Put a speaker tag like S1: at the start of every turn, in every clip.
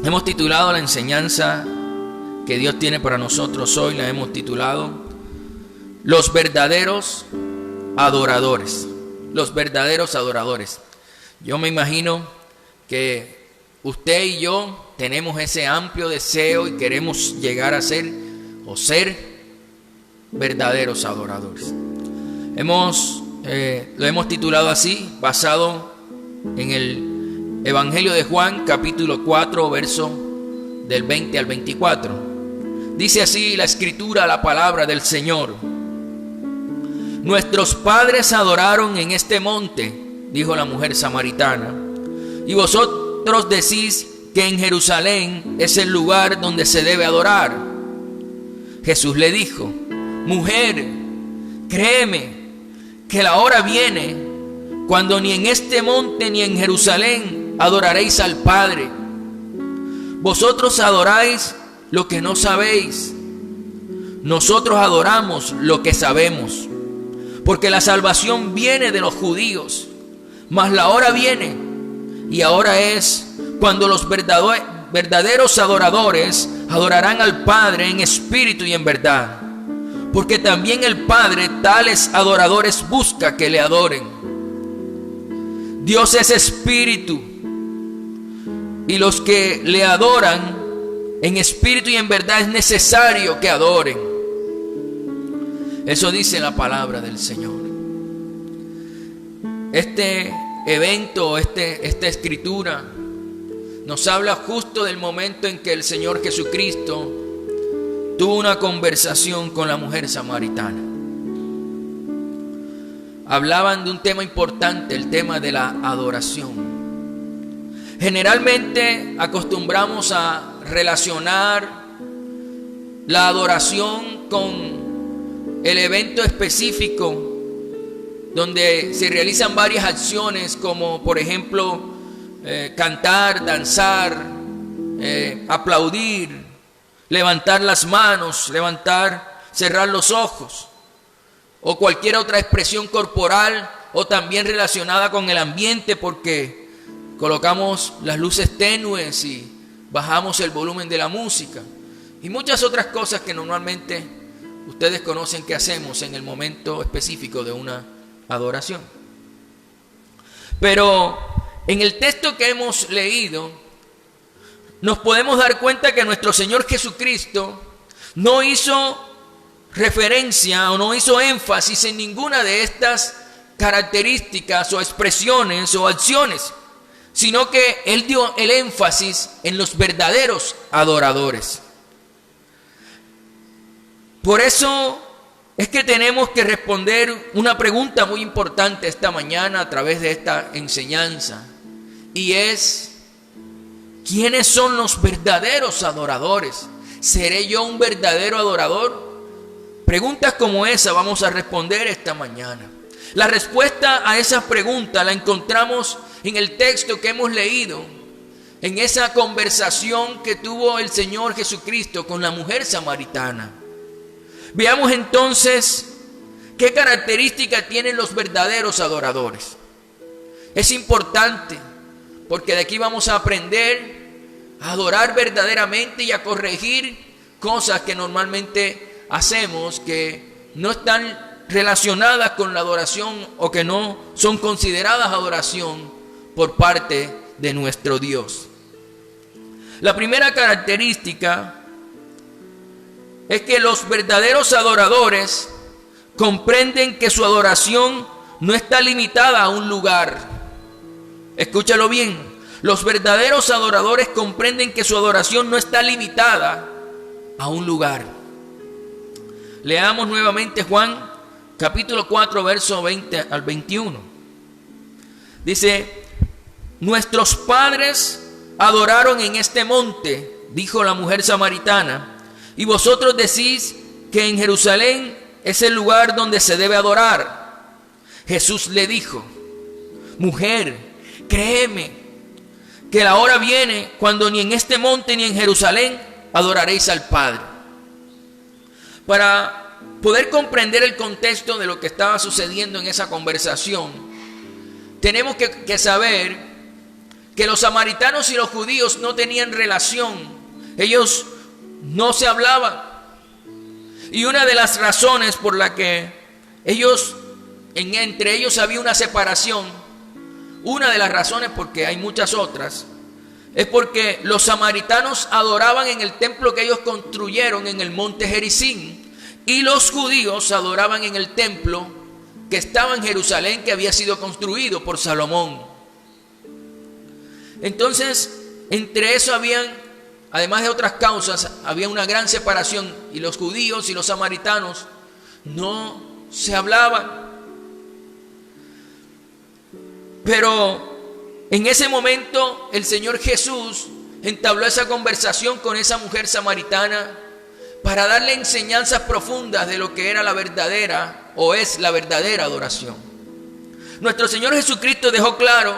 S1: Hemos titulado la enseñanza que Dios tiene para nosotros hoy, la hemos titulado Los verdaderos adoradores. Los verdaderos adoradores. Yo me imagino que usted y yo tenemos ese amplio deseo y queremos llegar a ser o ser verdaderos adoradores. Lo hemos titulado así, basado en el Evangelio de Juan, capítulo 4, verso del 20 al 24. Dice así la escritura, la palabra del Señor. Nuestros padres adoraron en este monte, dijo la mujer samaritana, y vosotros decís que en Jerusalén es el lugar donde se debe adorar. Jesús le dijo: mujer, créeme que la hora viene cuando ni en este monte ni en Jerusalén adoraréis al Padre. Vosotros adoráis lo que no sabéis. Nosotros adoramos lo que sabemos, porque la salvación viene de los judíos. Mas la hora viene, y ahora es, cuando los verdaderos adoradores adorarán al Padre en espíritu y en verdad, porque también el Padre tales adoradores busca que le adoren. Dios es espíritu, y los que le adoran en espíritu y en verdad es necesario que adoren. Eso dice la palabra del Señor. Este evento, esta escritura nos habla justo del momento en que el Señor Jesucristo tuvo una conversación con la mujer samaritana. Hablaban de un tema importante, el tema de la adoración. Generalmente acostumbramos a relacionar la adoración con el evento específico donde se realizan varias acciones, como por ejemplo cantar, danzar, aplaudir, levantar las manos, cerrar los ojos, o cualquier otra expresión corporal, o también relacionada con el ambiente, porque colocamos las luces tenues y bajamos el volumen de la música, y muchas otras cosas que normalmente ustedes conocen que hacemos en el momento específico de una adoración. Pero en el texto que hemos leído nos podemos dar cuenta que nuestro Señor Jesucristo no hizo referencia o no hizo énfasis en ninguna de estas características o expresiones o acciones, sino que Él dio el énfasis en los verdaderos adoradores. Por eso es que tenemos que responder una pregunta muy importante esta mañana a través de esta enseñanza, y es: ¿quiénes son los verdaderos adoradores? ¿Seré yo un verdadero adorador? Preguntas como esa vamos a responder esta mañana. La respuesta a esas preguntas la encontramos en el texto que hemos leído, en esa conversación que tuvo el Señor Jesucristo con la mujer samaritana. Veamos entonces qué características tienen los verdaderos adoradores. Es importante, porque de aquí vamos a aprender a adorar verdaderamente y a corregir cosas que normalmente hacemos que no están relacionadas con la adoración o que no son consideradas adoración por parte de nuestro Dios. La primera característica es que los verdaderos adoradores comprenden que su adoración no está limitada a un lugar. Escúchalo bien. Los verdaderos adoradores comprenden que su adoración no está limitada a un lugar. Leamos nuevamente Juan capítulo 4, verso 20 al 21. Dice: nuestros padres adoraron en este monte, dijo la mujer samaritana, y vosotros decís que en Jerusalén es el lugar donde se debe adorar. Jesús le dijo: mujer, créeme que la hora viene cuando ni en este monte ni en Jerusalén adoraréis al Padre. Para poder comprender el contexto de lo que estaba sucediendo en esa conversación, tenemos que saber que los samaritanos y los judíos no tenían relación. Ellos no se hablaban. Y una de las razones por la que entre ellos había una separación, una de las razones, porque hay muchas otras, es porque los samaritanos adoraban en el templo que ellos construyeron en el monte Gerizim, y los judíos adoraban en el templo que estaba en Jerusalén, que había sido construido por Salomón. Entonces, entre eso habían, además de otras causas, había una gran separación, y los judíos y los samaritanos no se hablaban. Pero en ese momento el Señor Jesús entabló esa conversación con esa mujer samaritana para darle enseñanzas profundas de lo que era la verdadera o es la verdadera adoración. Nuestro Señor Jesucristo dejó claro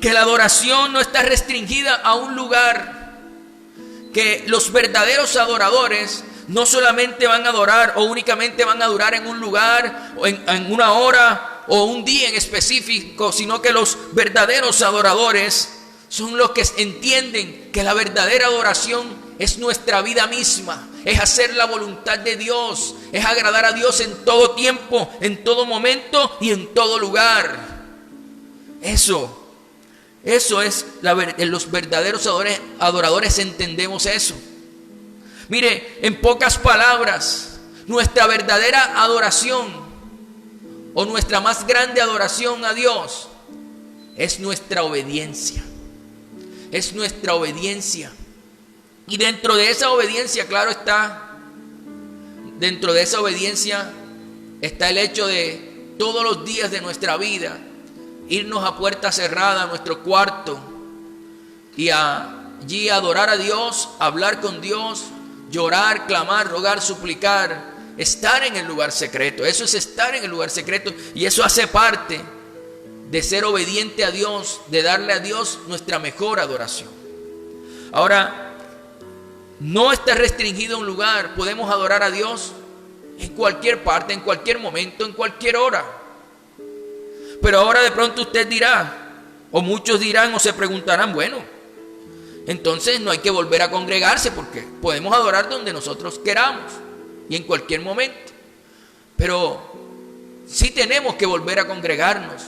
S1: que la adoración no está restringida a un lugar, que los verdaderos adoradores no solamente van a adorar o únicamente van a adorar en un lugar o en una hora o un día en específico, sino que los verdaderos adoradores son los que entienden que la verdadera adoración es nuestra vida misma, es hacer la voluntad de Dios, es agradar a Dios en todo tiempo, en todo momento y en todo lugar. Eso es, los verdaderos adoradores entendemos eso. Mire, en pocas palabras, nuestra verdadera adoración o nuestra más grande adoración a Dios es nuestra obediencia. Es nuestra obediencia. Y dentro de esa obediencia, claro está, dentro de esa obediencia está el hecho de todos los días de nuestra vida irnos a puerta cerrada a nuestro cuarto y allí adorar a Dios, hablar con Dios, llorar, clamar, rogar, suplicar, estar en el lugar secreto. Eso es estar en el lugar secreto, y eso hace parte de ser obediente a Dios, de darle a Dios nuestra mejor adoración. Ahora, no está restringido a un lugar. Podemos adorar a Dios en cualquier parte, en cualquier momento, en cualquier hora. Pero ahora de pronto usted dirá, o muchos dirán o se preguntarán, bueno, entonces no hay que volver a congregarse porque podemos adorar donde nosotros queramos y en cualquier momento. Pero sí tenemos que volver a congregarnos.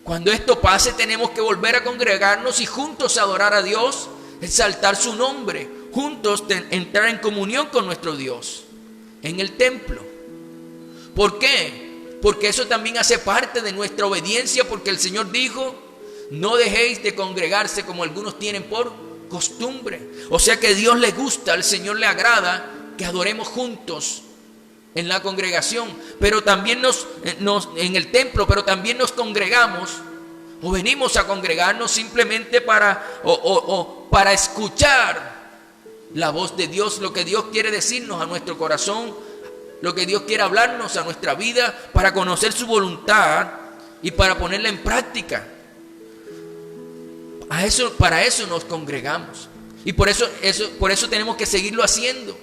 S1: Cuando esto pase, tenemos que volver a congregarnos y juntos adorar a Dios, exaltar su nombre, juntos entrar en comunión con nuestro Dios en el templo. ¿Por qué? Porque eso también hace parte de nuestra obediencia, porque el Señor dijo, no dejéis de congregarse como algunos tienen por costumbre. O sea que a Dios le gusta, al Señor le agrada que adoremos juntos en la congregación, pero también en el templo, pero también nos congregamos o venimos a congregarnos simplemente para escuchar la voz de Dios, lo que Dios quiere decirnos a nuestro corazón, lo que Dios quiere hablarnos a nuestra vida, para conocer su voluntad y para ponerla en práctica. Para eso nos congregamos, y por eso tenemos que seguirlo haciendo.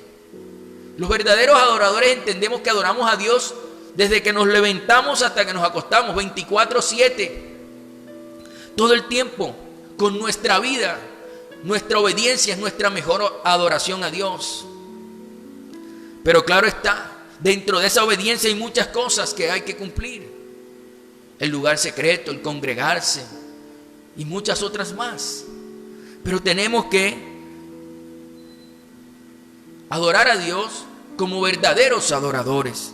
S1: Los verdaderos adoradores entendemos que adoramos a Dios desde que nos levantamos hasta que nos acostamos, 24/7, todo el tiempo, con nuestra vida. Nuestra obediencia es nuestra mejor adoración a Dios. Pero claro está, dentro de esa obediencia hay muchas cosas que hay que cumplir. El lugar secreto, el congregarse y muchas otras más. Pero tenemos que adorar a Dios como verdaderos adoradores.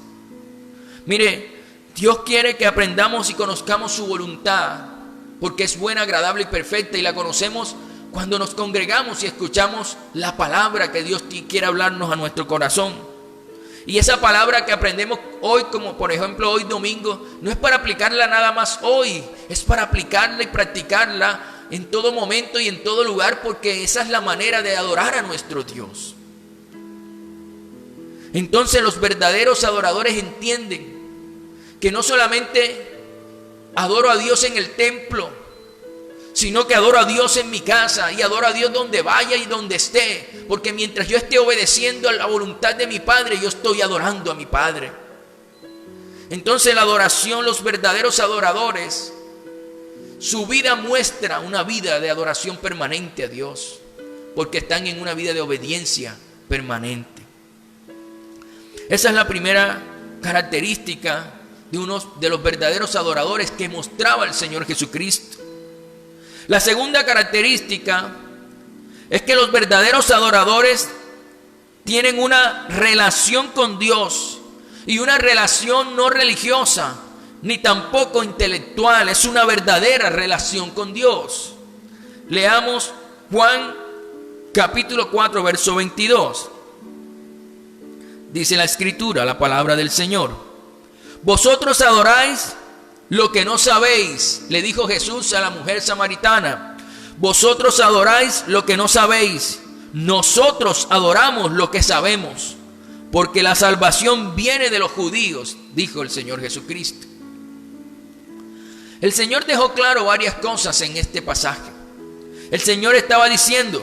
S1: Mire, Dios quiere que aprendamos y conozcamos su voluntad, porque es buena, agradable y perfecta, y la conocemos cuando nos congregamos y escuchamos la palabra que Dios quiere hablarnos a nuestro corazón. Y esa palabra que aprendemos hoy, como por ejemplo hoy domingo, no es para aplicarla nada más hoy, es para aplicarla y practicarla en todo momento y en todo lugar, porque esa es la manera de adorar a nuestro Dios. Entonces los verdaderos adoradores entienden que no solamente adoro a Dios en el templo, sino que adoro a Dios en mi casa y adoro a Dios donde vaya y donde esté, porque mientras yo esté obedeciendo a la voluntad de mi Padre, yo estoy adorando a mi Padre. Entonces la adoración, los verdaderos adoradores Su vida muestra una vida de adoración permanente a Dios, porque están en una vida de obediencia permanente. Esa es la primera característica de uno de los verdaderos adoradores que mostraba el Señor Jesucristo. La segunda característica es que los verdaderos adoradores tienen una relación con Dios, y una relación no religiosa ni tampoco intelectual, es una verdadera relación con Dios. Leamos Juan capítulo 4, verso 22. Dice la Escritura, la palabra del Señor: vosotros adoráis lo que no sabéis, le dijo Jesús a la mujer samaritana. Vosotros adoráis lo que no sabéis, nosotros adoramos lo que sabemos, porque la salvación viene de los judíos, dijo el Señor Jesucristo. El Señor dejó claro varias cosas en este pasaje. El Señor estaba diciendo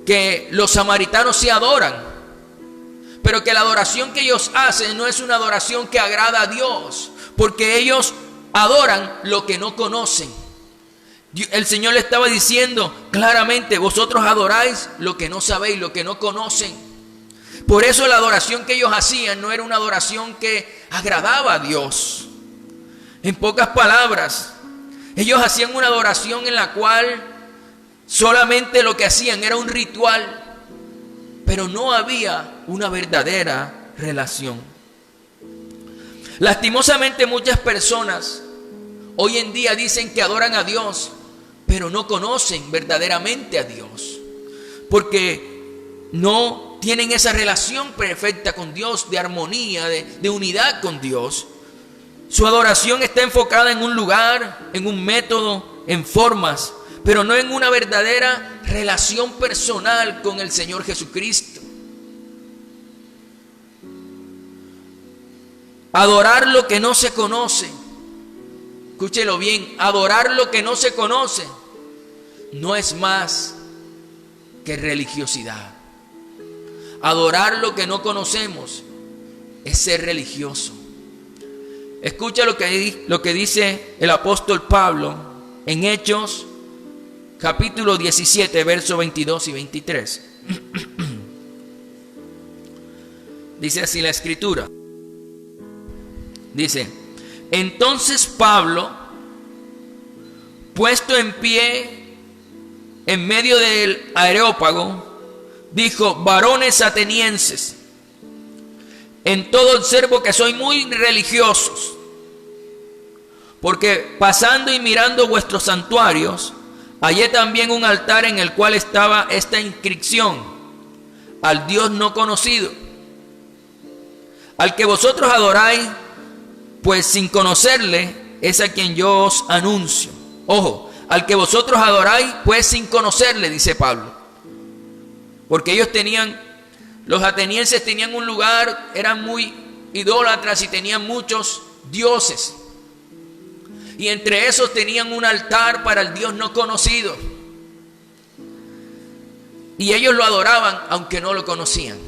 S1: que los samaritanos se adoran, pero que la adoración que ellos hacen no es una adoración que agrada a Dios, porque ellos adoran lo que no conocen. El Señor le estaba diciendo claramente: vosotros adoráis lo que no sabéis, lo que no conocen. Por eso la adoración que ellos hacían no era una adoración que agradaba a Dios. En pocas palabras, ellos hacían una adoración en la cual solamente lo que hacían era un ritual, pero no había una verdadera relación. Lastimosamente, muchas personas hoy en día dicen que adoran a Dios, pero no conocen verdaderamente a Dios, porque no tienen esa relación perfecta con Dios, de armonía, de unidad con Dios. Su adoración está enfocada en un lugar, en un método, en formas, pero no en una verdadera relación personal con el Señor Jesucristo. Adorar lo que no se conoce, escúchelo bien, adorar lo que no se conoce no es más que religiosidad. Adorar lo que no conocemos es ser religioso. Escucha lo que dice el apóstol Pablo en Hechos capítulo 17, versos 22 y 23. Dice así la Escritura. Dice: entonces Pablo, puesto en pie en medio del Areópago, dijo: varones atenienses, en todo observo que sois muy religiosos, porque pasando y mirando vuestros santuarios, hallé también un altar en el cual estaba esta inscripción: al Dios no conocido, al que vosotros adoráis, pues sin conocerle es a quien yo os anuncio. Ojo, al que vosotros adoráis, pues sin conocerle, dice Pablo. Porque ellos los atenienses tenían un lugar, eran muy idólatras y tenían muchos dioses. Y entre esos tenían un altar para el Dios no conocido. Y ellos lo adoraban aunque no lo conocían.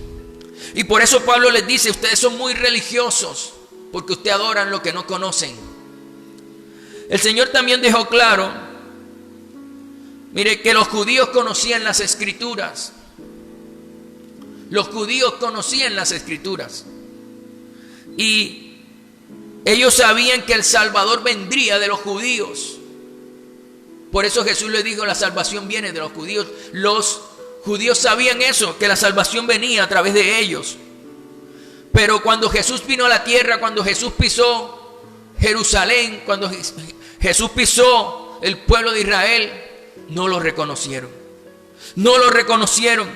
S1: Y por eso Pablo les dice: ustedes son muy religiosos, porque ustedes adoran lo que no conocen. El Señor también dejó claro, mire, que los judíos conocían las Escrituras. Los judíos conocían las Escrituras. Y ellos sabían que el Salvador vendría de los judíos. Por eso Jesús les dijo: la salvación viene de los judíos. Los judíos sabían eso, que la salvación venía a través de ellos. Pero cuando Jesús vino a la tierra, cuando Jesús pisó Jerusalén, cuando Jesús pisó el pueblo de Israel, no lo reconocieron. No lo reconocieron.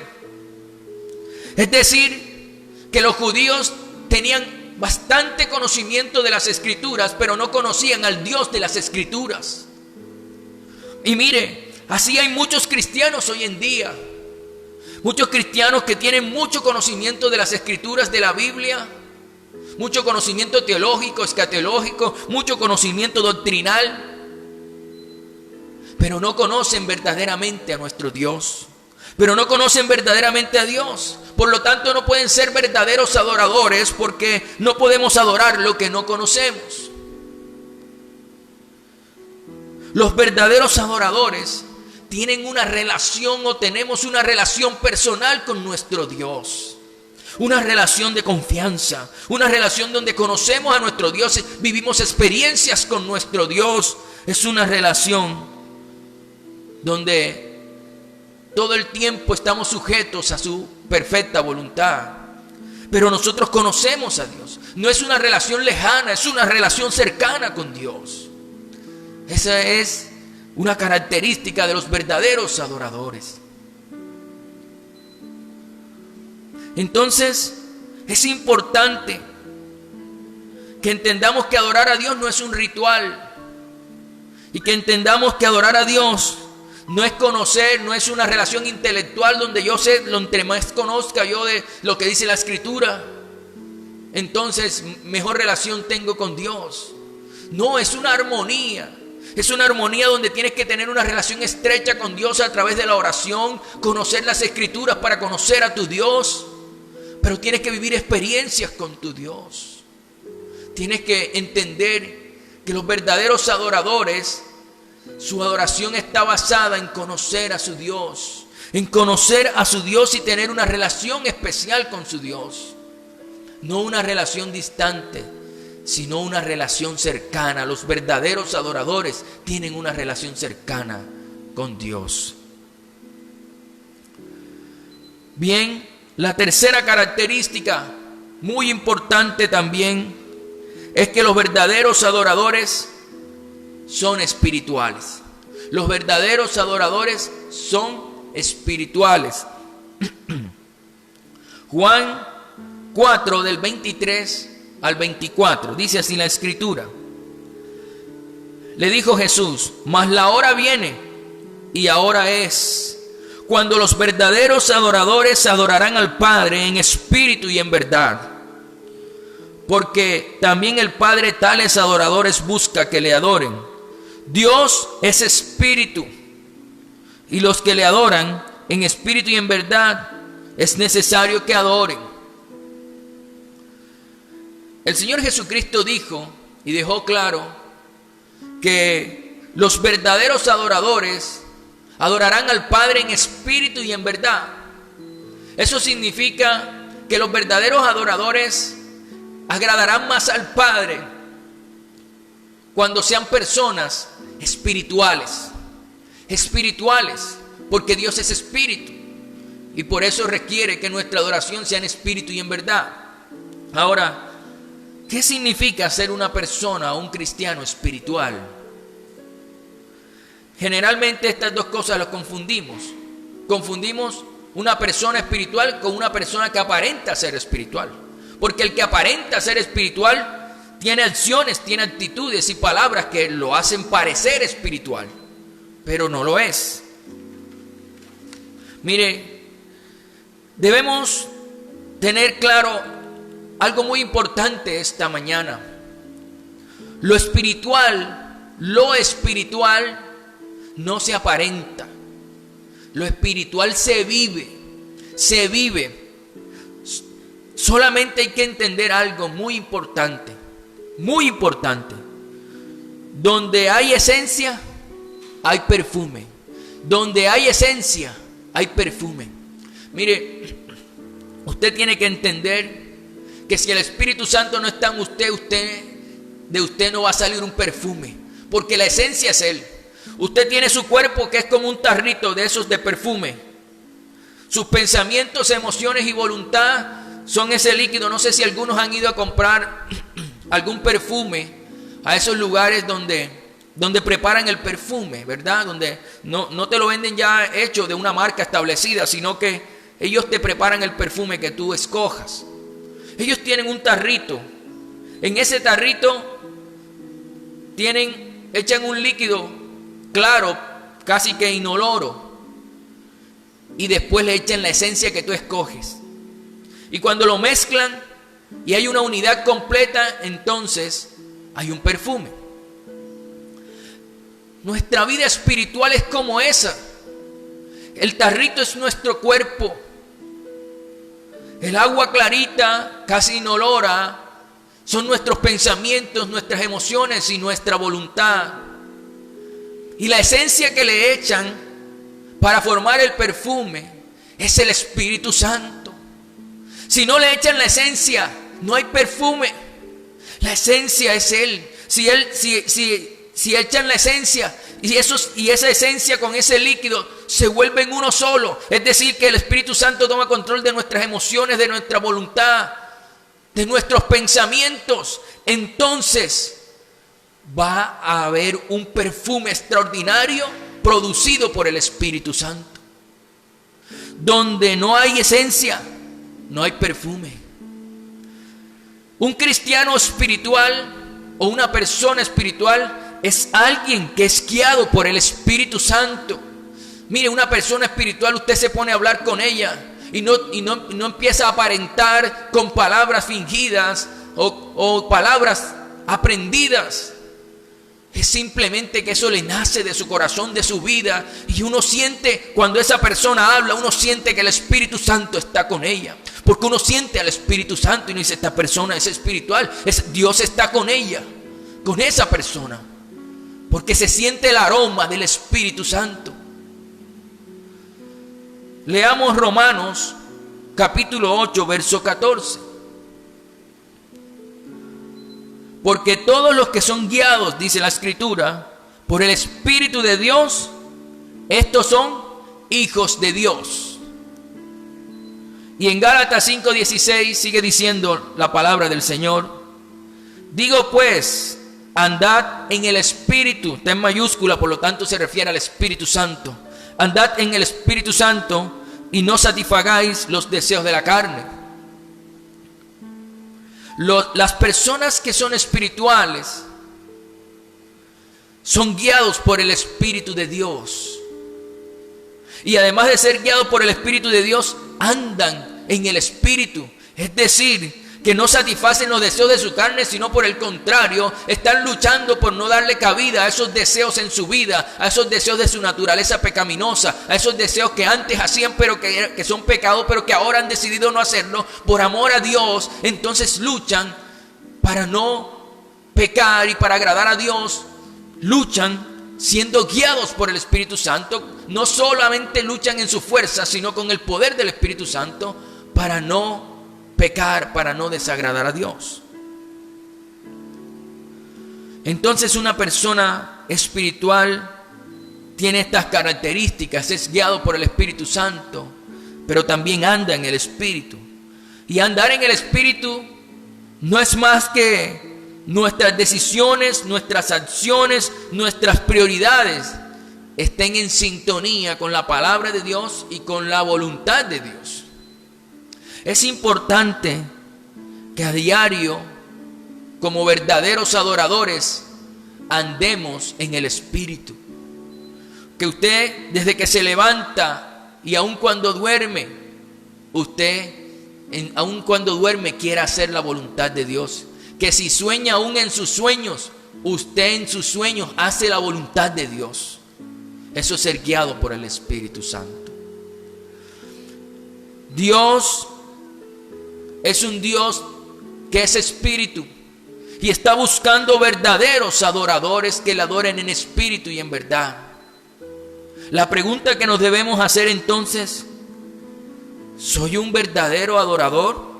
S1: Es decir, que los judíos tenían bastante conocimiento de las Escrituras, pero no conocían al Dios de las Escrituras. Y mire, así hay muchos cristianos hoy en día. Muchos cristianos que tienen mucho conocimiento de las Escrituras, de la Biblia, mucho conocimiento teológico, escatológico, mucho conocimiento doctrinal, pero no conocen verdaderamente a nuestro Dios, pero no conocen verdaderamente a Dios. Por lo tanto, no pueden ser verdaderos adoradores, porque no podemos adorar lo que no conocemos. Los verdaderos adoradores tienen una relación o tenemos una relación personal con nuestro Dios. Una relación de confianza, una relación donde conocemos a nuestro Dios, vivimos experiencias con nuestro Dios. Es una relación donde todo el tiempo estamos sujetos a su perfecta voluntad. Pero nosotros conocemos a Dios. No es una relación lejana, es una relación cercana con Dios. Esa es una característica de los verdaderos adoradores. Entonces, es importante que entendamos que adorar a Dios no es un ritual. Y que entendamos que adorar a Dios no es conocer, no es una relación intelectual donde yo sé, lo entre más conozca yo de lo que dice la Escritura, entonces mejor relación tengo con Dios. No, es una armonía. Es una armonía donde tienes que tener una relación estrecha con Dios a través de la oración, conocer las Escrituras para conocer a tu Dios. Pero tienes que vivir experiencias con tu Dios. Tienes que entender que los verdaderos adoradores, su adoración está basada en conocer a su Dios. En conocer a su Dios y tener una relación especial con su Dios. No una relación distante, sino una relación cercana. Los verdaderos adoradores tienen una relación cercana con Dios. Bien, la tercera característica, muy importante también, es que los verdaderos adoradores son espirituales. Los verdaderos adoradores son espirituales. Juan 4, del 23 al 24, dice así la Escritura. Le dijo Jesús: mas la hora viene, y ahora es, cuando los verdaderos adoradores adorarán al Padre en espíritu y en verdad. Porque también el Padre tales adoradores busca que le adoren. Dios es espíritu, y los que le adoran en espíritu y en verdad es necesario que adoren. El Señor Jesucristo dijo y dejó claro que los verdaderos adoradores adorarán al Padre en espíritu y en verdad. Eso significa que los verdaderos adoradores agradarán más al Padre cuando sean personas espirituales. Espirituales, porque Dios es espíritu. Y por eso requiere que nuestra adoración sea en espíritu y en verdad. Ahora, ¿qué significa ser una persona o un cristiano espiritual? Generalmente estas dos cosas las confundimos. Confundimos una persona espiritual con una persona que aparenta ser espiritual. Porque el que aparenta ser espiritual tiene acciones, tiene actitudes y palabras que lo hacen parecer espiritual, pero no lo es. Mire, debemos tener claro algo muy importante esta mañana. Lo espiritual no se aparenta. Lo espiritual se vive. Se vive. Solamente hay que entender algo muy importante. Muy importante. Donde hay esencia, hay perfume. Donde hay esencia, hay perfume. Mire, usted tiene que entender que si el Espíritu Santo no está en usted, de usted no va a salir un perfume. Porque la esencia es Él. Usted tiene su cuerpo que es como un tarrito de esos de perfume. Sus pensamientos, emociones y voluntad son ese líquido. No sé si algunos han ido a comprar algún perfume a esos lugares donde preparan el perfume, ¿verdad? Donde no te lo venden ya hecho de una marca establecida, sino que ellos te preparan el perfume que tú escojas. Ellos tienen un tarrito. En ese tarrito echan un líquido claro, casi que inoloro, y después le echan la esencia que tú escoges. Y cuando lo mezclan y hay una unidad completa, entonces hay un perfume. Nuestra vida espiritual es como esa. El tarrito es nuestro cuerpo. El agua clarita, casi inolora, son nuestros pensamientos, nuestras emociones y nuestra voluntad. Y la esencia que le echan para formar el perfume es el Espíritu Santo. Si no le echan la esencia, no hay perfume. La esencia es Él. Si echan la esencia y esa esencia con ese líquido se vuelven uno solo, es decir, que el Espíritu Santo toma control de nuestras emociones, de nuestra voluntad, de nuestros pensamientos, entonces va a haber un perfume extraordinario producido por el Espíritu Santo. Donde no hay esencia, no hay perfume. Un cristiano espiritual o una persona espiritual es alguien que es guiado por el Espíritu Santo. Mire, una persona espiritual, usted se pone a hablar con ella y no empieza a aparentar con palabras fingidas o palabras aprendidas. Es simplemente que eso le nace de su corazón, de su vida. Y uno siente, cuando esa persona habla, uno siente que el Espíritu Santo está con ella. Porque uno siente al Espíritu Santo y uno dice, esta persona es espiritual. Dios está con ella, con esa persona. Porque se siente el aroma del Espíritu Santo. Leamos Romanos capítulo 8, verso 14. Porque todos los que son guiados, dice la Escritura, por el Espíritu de Dios, estos son hijos de Dios. Y en Gálatas 5:16 sigue diciendo la palabra del Señor. Digo pues, andad en el Espíritu, está en mayúscula, por lo tanto se refiere al Espíritu Santo. Andad en el Espíritu Santo y no satisfagáis los deseos de la carne. Las personas que son espirituales son guiados por el Espíritu de Dios. Y además de ser guiados por el Espíritu de Dios, andan en el Espíritu. Es decir, que no satisfacen los deseos de su carne, sino por el contrario, están luchando por no darle cabida a esos deseos en su vida, a esos deseos de su naturaleza pecaminosa, a esos deseos que antes hacían pero que son pecados, pero que ahora han decidido no hacerlo por amor a Dios. Entonces luchan para no pecar y para agradar a Dios. Luchan siendo guiados por el Espíritu Santo. No solamente luchan en su fuerza, sino con el poder del Espíritu Santo para no pecar, para no desagradar a Dios. Entonces una persona espiritual tiene estas características, es guiado por el Espíritu Santo, pero también anda en el Espíritu. Y andar en el Espíritu no es más que nuestras decisiones, nuestras acciones, nuestras prioridades estén en sintonía con la palabra de Dios y con la voluntad de Dios. Es importante que a diario, como verdaderos adoradores, andemos en el Espíritu. Que usted, desde que se levanta y aun cuando duerme, aun cuando duerme, quiera hacer la voluntad de Dios. Que si sueña aún en sus sueños, usted en sus sueños hace la voluntad de Dios. Eso es ser guiado por el Espíritu Santo. Dios es un Dios que es espíritu y está buscando verdaderos adoradores que le adoren en espíritu y en verdad. La pregunta que nos debemos hacer entonces, ¿soy un verdadero adorador?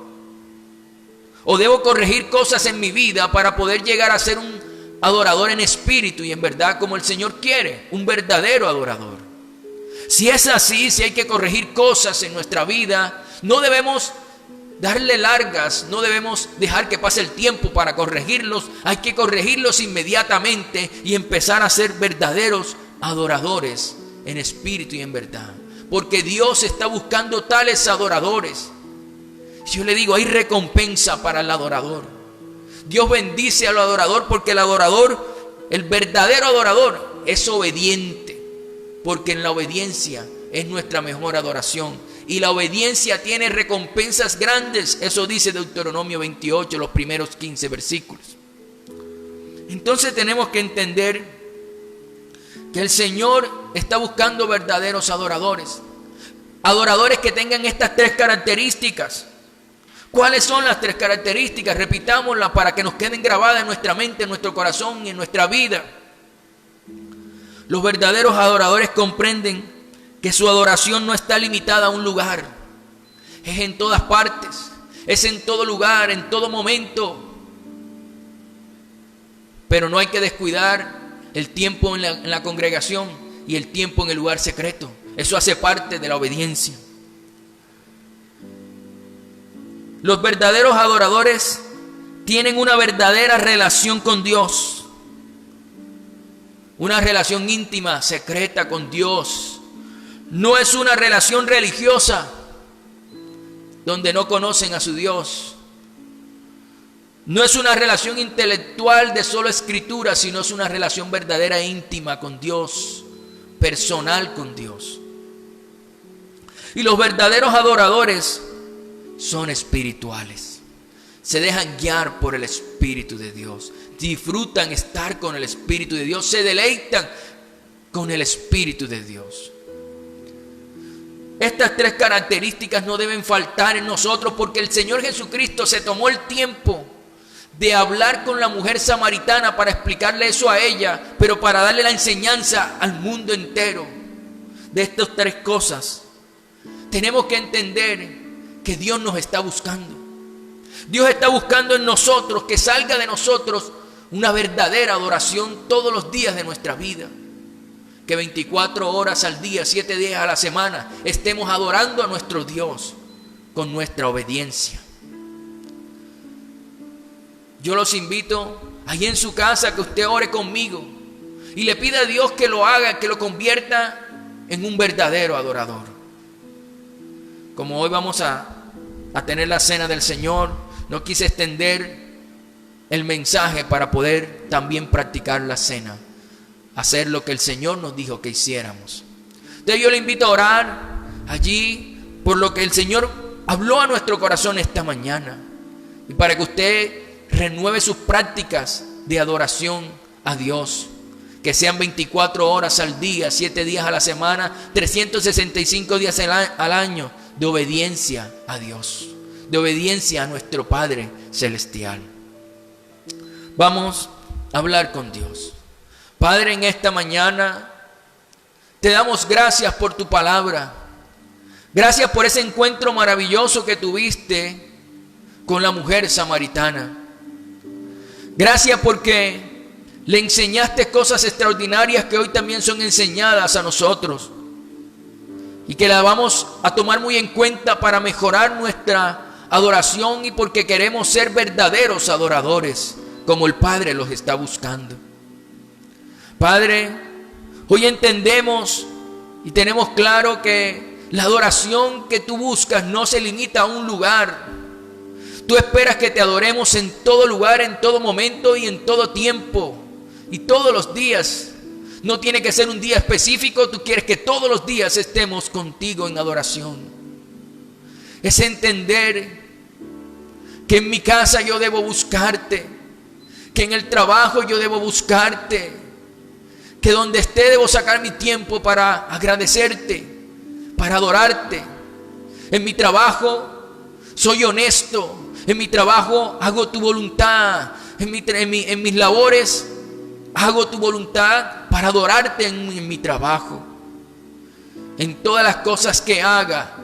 S1: ¿O debo corregir cosas en mi vida para poder llegar a ser un adorador en espíritu y en verdad como el Señor quiere? Un verdadero adorador. Si es así, si hay que corregir cosas en nuestra vida, no debemos darle largas, no debemos dejar que pase el tiempo para corregirlos. Hay que corregirlos inmediatamente y empezar a ser verdaderos adoradores en espíritu y en verdad, porque Dios está buscando tales adoradores. Yo le digo, hay recompensa para el adorador. Dios bendice al adorador, porque el adorador, el verdadero adorador, es obediente, porque en la obediencia es nuestra mejor adoración. Y la obediencia tiene recompensas grandes. Eso dice Deuteronomio 28, los primeros 15 versículos. Entonces tenemos que entender que el Señor está buscando verdaderos adoradores. Adoradores que tengan estas tres características. ¿Cuáles son las tres características? Repitámoslas para que nos queden grabadas en nuestra mente, en nuestro corazón y en nuestra vida. Los verdaderos adoradores comprenden que su adoración no está limitada a un lugar. Es en todas partes, es en todo lugar, en todo momento. Pero no hay que descuidar el tiempo en la congregación y el tiempo en el lugar secreto. Eso hace parte de la obediencia. Los verdaderos adoradores tienen una verdadera relación con Dios. Una relación íntima, secreta con Dios. No es una relación religiosa donde no conocen a su Dios. No es una relación intelectual de solo escritura, sino es una relación verdadera e íntima con Dios, personal con Dios. Y los verdaderos adoradores son espirituales. Se dejan guiar por el Espíritu de Dios. Disfrutan estar con el Espíritu de Dios. Se deleitan con el Espíritu de Dios. Estas tres características no deben faltar en nosotros, porque el Señor Jesucristo se tomó el tiempo de hablar con la mujer samaritana para explicarle eso a ella, pero para darle la enseñanza al mundo entero de estas tres cosas. Tenemos que entender que Dios nos está buscando. Dios está buscando en nosotros que salga de nosotros una verdadera adoración todos los días de nuestra vida. Que 24 horas al día, 7 días a la semana, estemos adorando a nuestro Dios con nuestra obediencia. Yo los invito allí en su casa que usted ore conmigo y le pida a Dios que lo haga, que lo convierta en un verdadero adorador. Como hoy vamos a tener la cena del Señor, no quise extender el mensaje para poder también practicar la cena, hacer lo que el Señor nos dijo que hiciéramos. Entonces yo le invito a orar allí por lo que el Señor habló a nuestro corazón esta mañana, y para que usted renueve sus prácticas de adoración a Dios, que sean 24 horas al día, 7 días a la semana, 365 días al año, de obediencia a Dios, de obediencia a nuestro Padre Celestial. Vamos a hablar con Dios. Padre, en esta mañana te damos gracias por tu palabra. Gracias por ese encuentro maravilloso que tuviste con la mujer samaritana. Gracias porque le enseñaste cosas extraordinarias que hoy también son enseñadas a nosotros, y que la vamos a tomar muy en cuenta para mejorar nuestra adoración, y porque queremos ser verdaderos adoradores como el Padre los está buscando. Padre, hoy entendemos y tenemos claro que la adoración que tú buscas no se limita a un lugar. Tú esperas que te adoremos en todo lugar, en todo momento y en todo tiempo y todos los días. No tiene que ser un día específico, tú quieres que todos los días estemos contigo en adoración. Es entender que en mi casa yo debo buscarte, que en el trabajo yo debo buscarte, que donde esté debo sacar mi tiempo para agradecerte, para adorarte. En mi trabajo soy honesto, en mi trabajo hago tu voluntad, en mis labores hago tu voluntad para adorarte en mi trabajo. En todas las cosas que haga,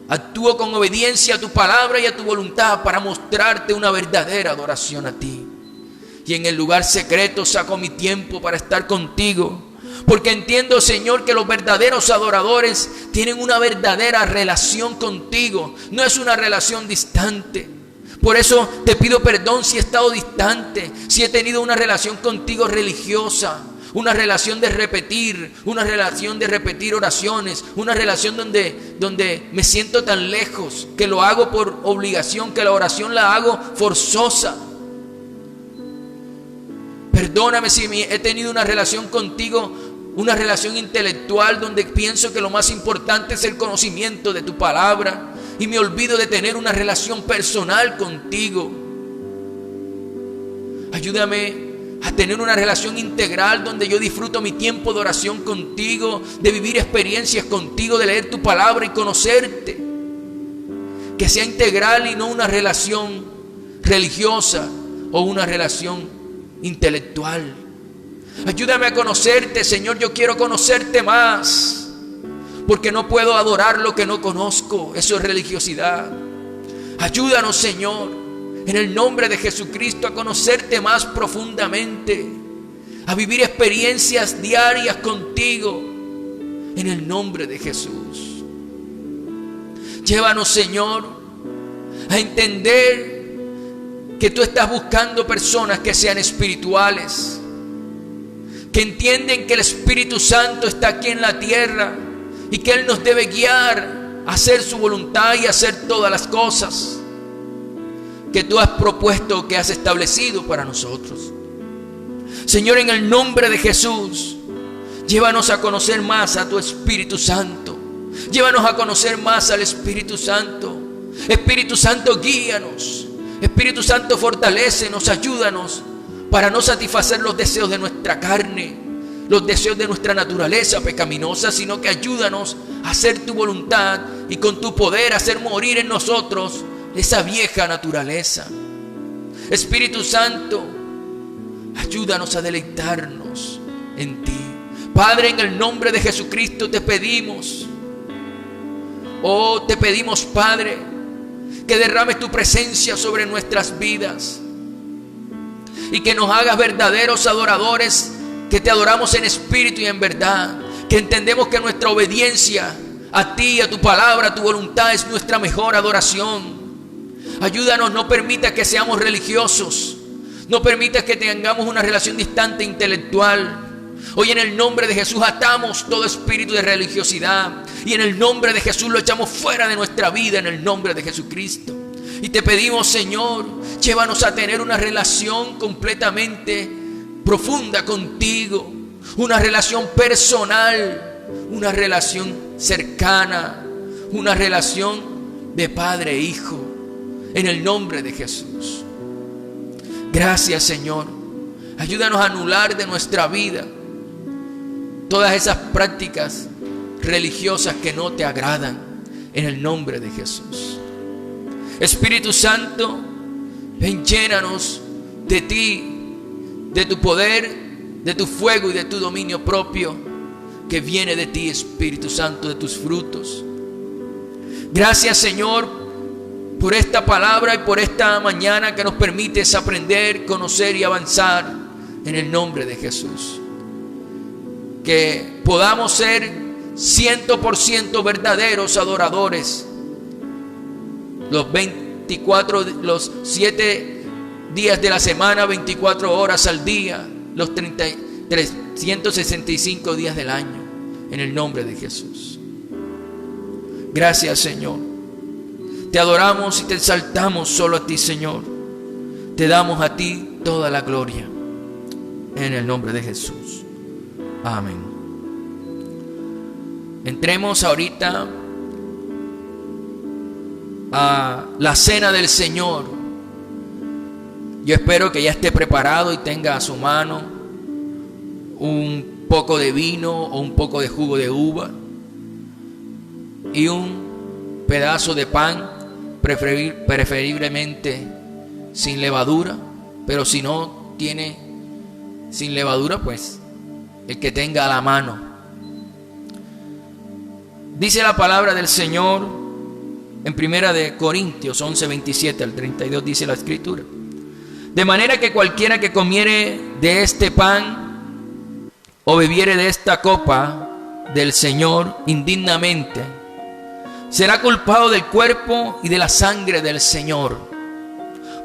S1: actúo con obediencia a tu palabra y a tu voluntad para mostrarte una verdadera adoración a ti. Y en el lugar secreto saco mi tiempo para estar contigo, porque entiendo, Señor, que los verdaderos adoradores tienen una verdadera relación contigo. No es una relación distante. Por eso te pido perdón si he estado distante, si he tenido una relación contigo religiosa, una relación de repetir oraciones, una relación donde me siento tan lejos, que lo hago por obligación, que la oración la hago forzosa. Perdóname si he tenido una relación contigo, una relación intelectual donde pienso que lo más importante es el conocimiento de tu palabra, y me olvido de tener una relación personal contigo. Ayúdame a tener una relación integral donde yo disfruto mi tiempo de oración contigo, de vivir experiencias contigo, de leer tu palabra y conocerte. Que sea integral y no una relación religiosa o una relación intelectual. Ayúdame a conocerte, Señor. Yo quiero conocerte más, porque no puedo adorar lo que no conozco. Eso es religiosidad. Ayúdanos, Señor, en el nombre de Jesucristo, a conocerte más profundamente, a vivir experiencias diarias contigo, en el nombre de Jesús. Llévanos, Señor, a entender que tú estás buscando personas que sean espirituales, que entienden que el Espíritu Santo está aquí en la tierra y que Él nos debe guiar a hacer su voluntad y a hacer todas las cosas que tú has propuesto, que has establecido para nosotros. Señor, en el nombre de Jesús, llévanos a conocer más a tu Espíritu Santo. Llévanos a conocer más al Espíritu Santo. Espíritu Santo, guíanos. Espíritu Santo, fortalécenos, ayúdanos para no satisfacer los deseos de nuestra carne, los deseos de nuestra naturaleza pecaminosa, sino que ayúdanos a hacer tu voluntad y con tu poder hacer morir en nosotros esa vieja naturaleza. Espíritu Santo, ayúdanos a deleitarnos en ti. Padre, en el nombre de Jesucristo te pedimos, te pedimos, Padre, que derrames tu presencia sobre nuestras vidas y que nos hagas verdaderos adoradores, que te adoramos en espíritu y en verdad, que entendemos que nuestra obediencia a ti, a tu palabra, a tu voluntad es nuestra mejor adoración. Ayúdanos, no permita que seamos religiosos, no permita que tengamos una relación distante intelectual. Hoy en el nombre de Jesús atamos todo espíritu de religiosidad y en el nombre de Jesús lo echamos fuera de nuestra vida, en el nombre de Jesucristo. Y te pedimos, Señor, llévanos a tener una relación completamente profunda contigo, una relación personal, una relación cercana, una relación de padre e hijo, en el nombre de Jesús. Gracias, Señor. Ayúdanos a anular de nuestra vida todas esas prácticas religiosas que no te agradan, en el nombre de Jesús. Espíritu Santo, ven, llénanos de ti, de tu poder, de tu fuego y de tu dominio propio que viene de ti, Espíritu Santo, de tus frutos. Gracias, Señor, por esta palabra y por esta mañana que nos permites aprender, conocer y avanzar, en el nombre de Jesús. Que podamos ser 100% verdaderos adoradores los 7 días de la semana, 24 horas al día, los 365 días del año, en el nombre de Jesús. Gracias, Señor. Te adoramos y te exaltamos solo a ti, Señor. Te damos a ti toda la gloria, en el nombre de Jesús. Amén. Entremos ahorita a la cena del Señor. Yo espero que ya esté preparado y tenga a su mano un poco de vino o un poco de jugo de uva y un pedazo de pan, preferiblemente sin levadura, pero si no tiene sin levadura, pues el que tenga a la mano. Dice la palabra del Señor en 1 de Corintios 11:27 al 32, dice la Escritura: de manera que cualquiera que comiere de este pan o bebiere de esta copa del Señor indignamente, será culpado del cuerpo y de la sangre del Señor.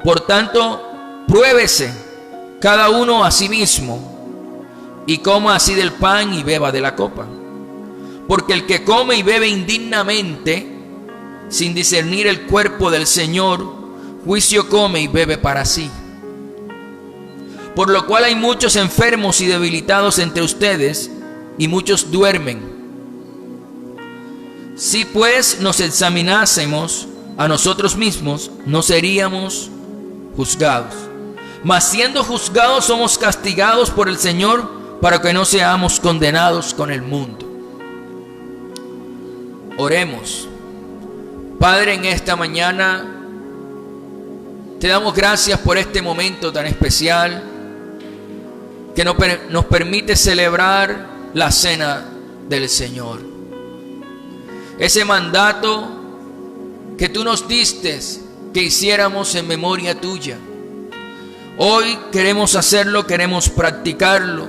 S1: Por tanto, pruébese cada uno a sí mismo, y coma así del pan y beba de la copa. Porque el que come y bebe indignamente, sin discernir el cuerpo del Señor, juicio come y bebe para sí. Por lo cual hay muchos enfermos y debilitados entre ustedes, y muchos duermen. Si pues nos examinásemos a nosotros mismos, no seríamos juzgados. Mas siendo juzgados, somos castigados por el Señor, para que no seamos condenados con el mundo. Oremos. Padre, en esta mañana te damos gracias por este momento tan especial que nos permite celebrar la cena del Señor. Ese mandato que tú nos diste que hiciéramos en memoria tuya. Hoy queremos hacerlo, queremos practicarlo,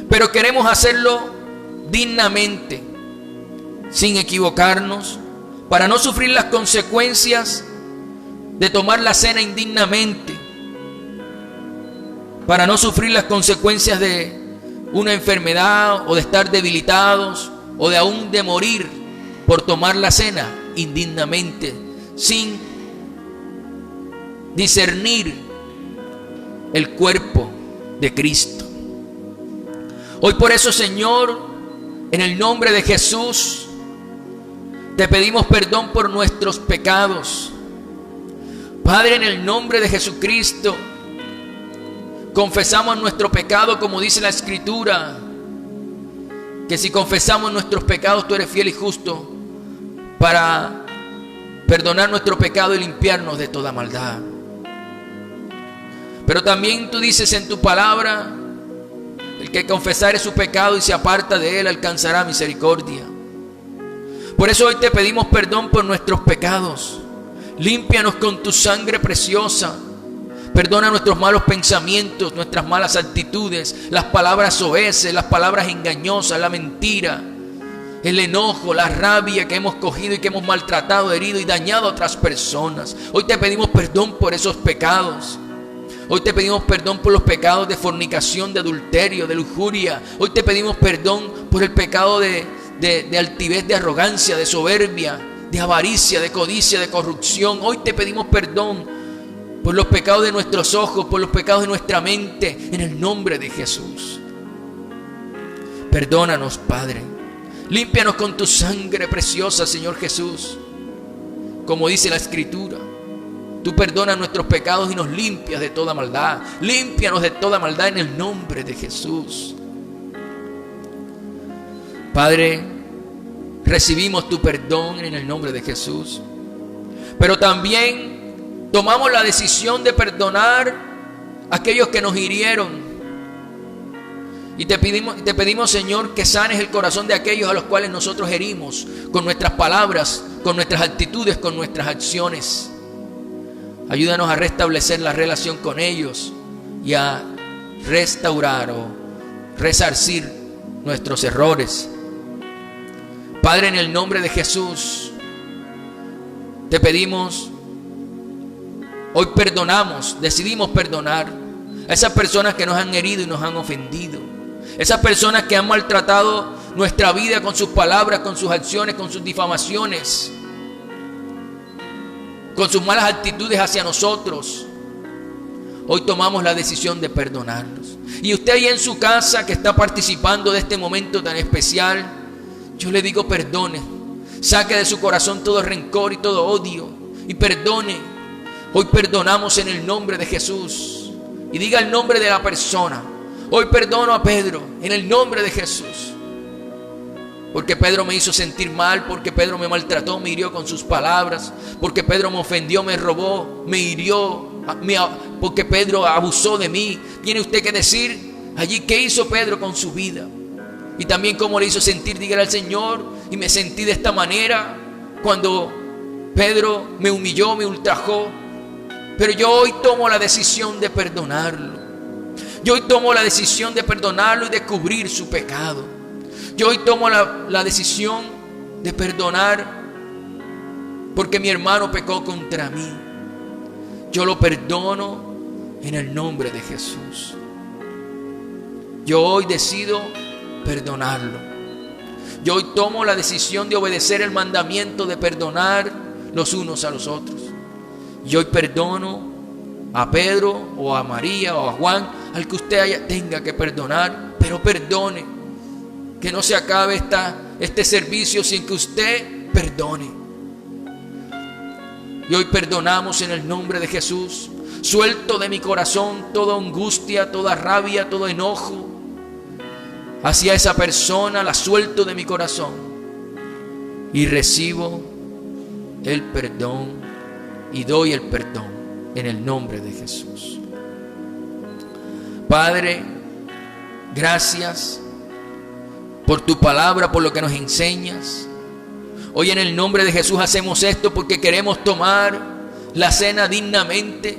S1: pero queremos hacerlo dignamente, sin equivocarnos, para no sufrir las consecuencias de tomar la cena indignamente, para no sufrir las consecuencias de una enfermedad o de estar debilitados o de aún de morir por tomar la cena indignamente, sin discernir el cuerpo de Cristo. Hoy por eso, Señor, en el nombre de Jesús, te pedimos perdón por nuestros pecados. Padre, en el nombre de Jesucristo, confesamos nuestro pecado como dice la Escritura, que si confesamos nuestros pecados, tú eres fiel y justo para perdonar nuestro pecado y limpiarnos de toda maldad. Pero también tú dices en tu palabra, el que confesare su pecado y se aparta de él alcanzará misericordia. Por eso hoy te pedimos perdón por nuestros pecados. Límpianos con tu sangre preciosa. Perdona nuestros malos pensamientos, nuestras malas actitudes, las palabras soeces, las palabras engañosas, la mentira, el enojo, la rabia que hemos cogido y que hemos maltratado, herido y dañado a otras personas. Hoy te pedimos perdón por esos pecados. Hoy te pedimos perdón por los pecados de fornicación, de adulterio, de lujuria. Hoy te pedimos perdón por el pecado de altivez, de arrogancia, de soberbia, de avaricia, de codicia, de corrupción. Hoy te pedimos perdón por los pecados de nuestros ojos, por los pecados de nuestra mente, en el nombre de Jesús. Perdónanos, Padre. Límpianos con tu sangre preciosa, Señor Jesús. Como dice la Escritura, tú perdonas nuestros pecados y nos limpias de toda maldad. Límpianos de toda maldad en el nombre de Jesús. Padre, recibimos tu perdón en el nombre de Jesús. Pero también tomamos la decisión de perdonar a aquellos que nos hirieron. Y te pedimos, Señor, que sanes el corazón de aquellos a los cuales nosotros herimos con nuestras palabras, con nuestras actitudes, con nuestras acciones. Ayúdanos a restablecer la relación con ellos y a restaurar o resarcir nuestros errores. Padre, en el nombre de Jesús, te pedimos, hoy perdonamos, decidimos perdonar a esas personas que nos han herido y nos han ofendido. Esas personas que han maltratado nuestra vida con sus palabras, con sus acciones, con sus difamaciones, con sus malas actitudes hacia nosotros. Hoy tomamos la decisión de perdonarlos. Y usted ahí en su casa que está participando de este momento tan especial, yo le digo perdone. Saque de su corazón todo rencor y todo odio y perdone. Hoy perdonamos en el nombre de Jesús. Y diga el nombre de la persona. Hoy perdono a Pedro en el nombre de Jesús. Porque Pedro me hizo sentir mal, porque Pedro me maltrató, me hirió con sus palabras, porque Pedro me ofendió, me robó, me hirió, porque Pedro abusó de mí. Tiene usted que decir allí qué hizo Pedro con su vida. Y también cómo le hizo sentir, dígale al Señor, y me sentí de esta manera cuando Pedro me humilló, me ultrajó. Pero yo hoy tomo la decisión de perdonarlo. Yo hoy tomo la decisión de perdonarlo y de cubrir su pecado. Yo hoy tomo la decisión de perdonar porque mi hermano pecó contra mí. Yo lo perdono en el nombre de Jesús. Yo hoy decido perdonarlo. Yo hoy tomo la decisión de obedecer el mandamiento de perdonar los unos a los otros. Yo hoy perdono a Pedro o a María o a Juan, al que usted tenga que perdonar, pero perdone. Que no se acabe este servicio sin que usted perdone. Y hoy perdonamos en el nombre de Jesús. Suelto de mi corazón toda angustia, toda rabia, todo enojo hacia esa persona, la suelto de mi corazón y recibo el perdón y doy el perdón en el nombre de Jesús. Padre, Gracias por tu palabra, por lo que nos enseñas. Hoy en el nombre de Jesús hacemos esto porque queremos tomar la cena dignamente.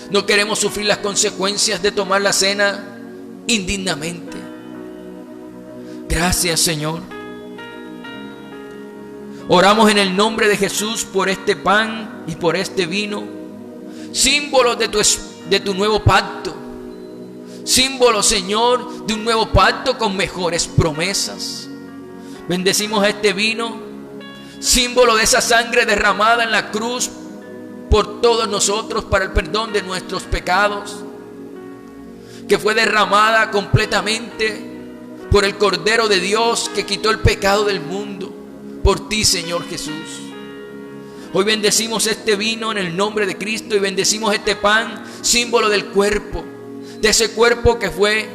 S1: No queremos sufrir las consecuencias de tomar la cena indignamente. Gracias, Señor. Oramos en el nombre de Jesús por este pan y por este vino, símbolos de tu nuevo pacto. Símbolo, Señor, de un nuevo pacto con mejores promesas. Bendecimos este vino, símbolo de esa sangre derramada en la cruz por todos nosotros para el perdón de nuestros pecados, que fue derramada completamente por el Cordero de Dios que quitó el pecado del mundo, por ti, Señor Jesús. Hoy bendecimos este vino en el nombre de Cristo y bendecimos este pan, símbolo del cuerpo, de ese cuerpo que fue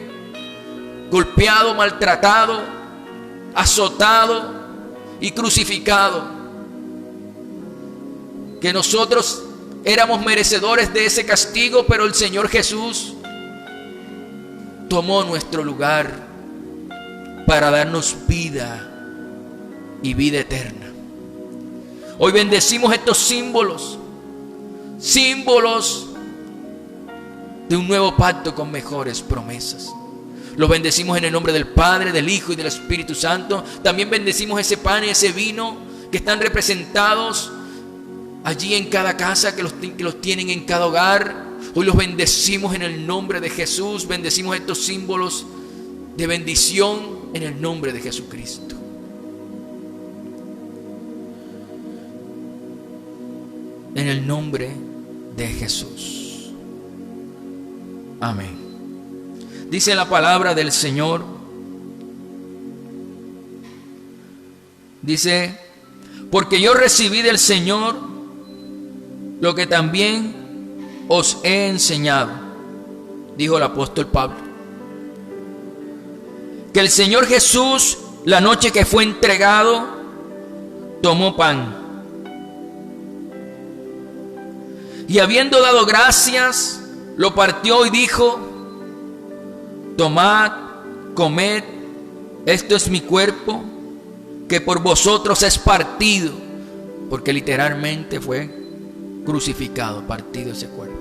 S1: golpeado, maltratado, azotado y crucificado. Que nosotros éramos merecedores de ese castigo, pero el Señor Jesús tomó nuestro lugar para darnos vida y vida eterna. Hoy bendecimos estos símbolos, símbolos de un nuevo pacto con mejores promesas. Los bendecimos en el nombre del Padre, del Hijo y del Espíritu Santo. También bendecimos ese pan y ese vino que están representados allí en cada casa, que los tienen en cada hogar. Hoy los bendecimos en el nombre de Jesús. Bendecimos estos símbolos de bendición en el nombre de Jesucristo. En el nombre de Jesús. Amén. Dice la palabra del Señor. Dice: porque yo recibí del Señor lo que también os he enseñado, dijo el apóstol Pablo, que el Señor Jesús, la noche que fue entregado, tomó pan y habiendo dado gracias, lo partió y dijo: tomad, comed, esto es mi cuerpo, que por vosotros es partido, porque literalmente fue crucificado, partido ese cuerpo.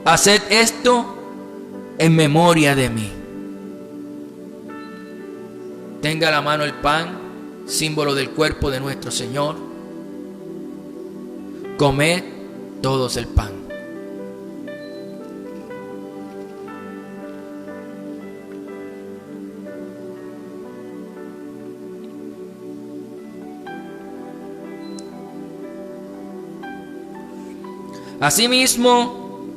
S1: Haced esto en memoria de mí. Tenga a la mano el pan, símbolo del cuerpo de nuestro Señor. Comed todos el pan. Asimismo,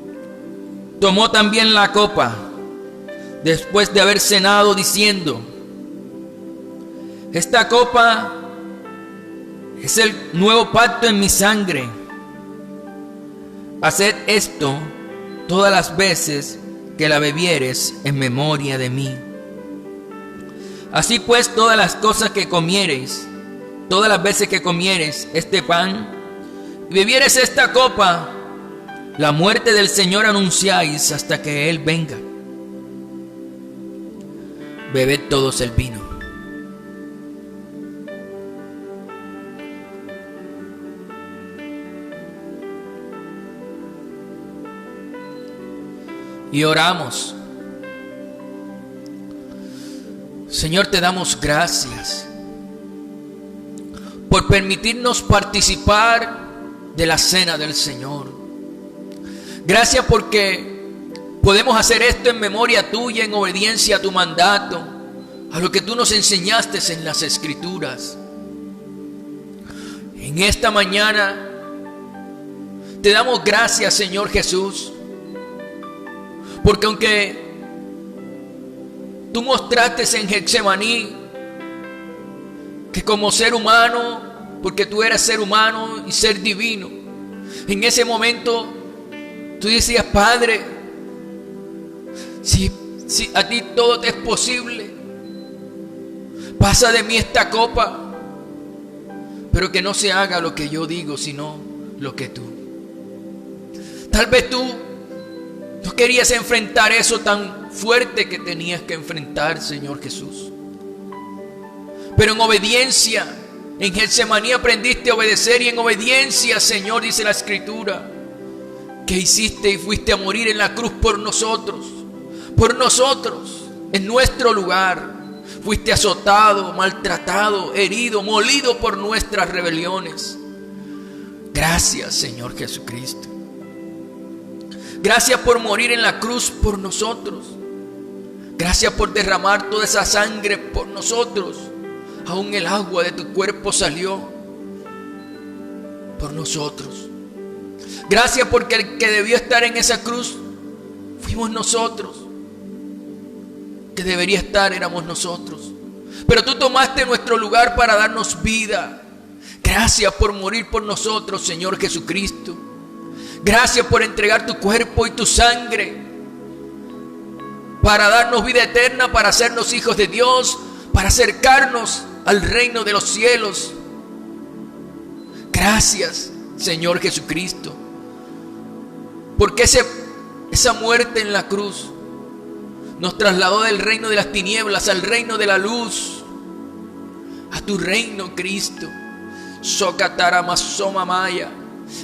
S1: tomó también la copa, después de haber cenado, diciendo: esta copa es el nuevo pacto en mi sangre. Haced esto todas las veces que la bebieres en memoria de mí. Así pues, todas las cosas que comiereis, todas las veces que comiereis este pan y bebiereis esta copa, la muerte del Señor anunciáis hasta que Él venga. Bebed todos el vino. Y oramos. Señor, te damos gracias por permitirnos participar de la cena del Señor. Gracias porque podemos hacer esto en memoria tuya, en obediencia a tu mandato, a lo que tú nos enseñaste en las Escrituras. En esta mañana te damos gracias, Señor Jesús, porque aunque tú mostraste en Getsemaní que como ser humano, porque tú eras ser humano y ser divino, en ese momento tú decías: Padre, si a ti todo te es posible, pasa de mí esta copa, pero que no se haga lo que yo digo, sino lo que tú. Tal vez tú Tú querías enfrentar eso tan fuerte que tenías que enfrentar, Señor Jesús. Pero en obediencia, en Getsemaní aprendiste a obedecer, y en obediencia, Señor, dice la Escritura, que hiciste y fuiste a morir en la cruz por nosotros, en nuestro lugar. Fuiste azotado, maltratado, herido, molido por nuestras rebeliones. Gracias, Señor Jesucristo. Gracias por morir en la cruz por nosotros. Gracias por derramar toda esa sangre por nosotros. Aún el agua de tu cuerpo salió por nosotros. Gracias porque el que debió estar en esa cruz fuimos nosotros. Que debería estar éramos nosotros. Pero tú tomaste nuestro lugar para darnos vida. Gracias por morir por nosotros, Señor Jesucristo. Gracias por entregar tu cuerpo y tu sangre para darnos vida eterna, para hacernos hijos de Dios, para acercarnos al reino de los cielos. Gracias, Señor Jesucristo, porque esa muerte en la cruz nos trasladó del reino de las tinieblas al reino de la luz, a tu reino, Cristo. Sokataramasoma Maya.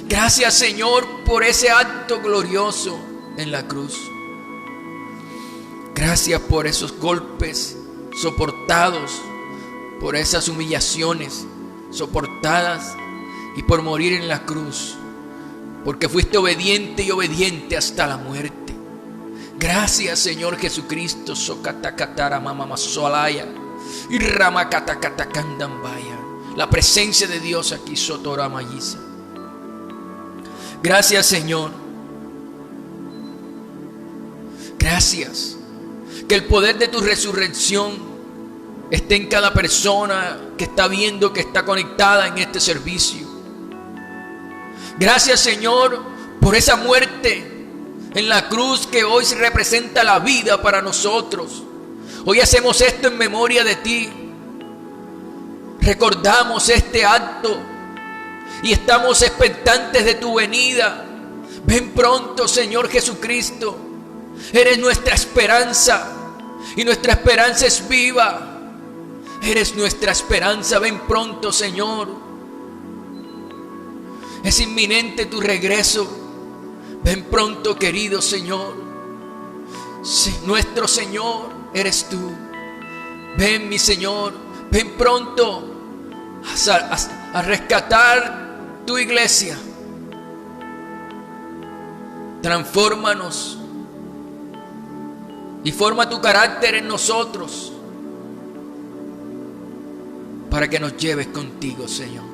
S1: Gracias, Señor, por ese acto glorioso en la cruz. Gracias por esos golpes soportados, por esas humillaciones soportadas, y por morir en la cruz, porque fuiste obediente y obediente hasta la muerte. Gracias, Señor Jesucristo. Sokatakatara mamamasolaya y ramakatakatacandambaya. La presencia de Dios aquí, Sotoramayisa. Gracias, Señor. Gracias. Que el poder de tu resurrección esté en cada persona que está viendo, que está conectada en este servicio. Gracias, Señor, por esa muerte en la cruz que hoy representa la vida para nosotros. Hoy hacemos esto en memoria de ti. Recordamos este acto y estamos expectantes de tu venida. Ven pronto, Señor Jesucristo. Eres nuestra esperanza y nuestra esperanza es viva. Eres nuestra esperanza. Ven pronto, Señor. Es inminente tu regreso. Ven pronto, querido Señor. Sí, nuestro Señor eres tú. Ven, mi Señor. Ven pronto a rescatar tu iglesia. Transfórmanos y forma tu carácter en nosotros para que nos lleves contigo, Señor.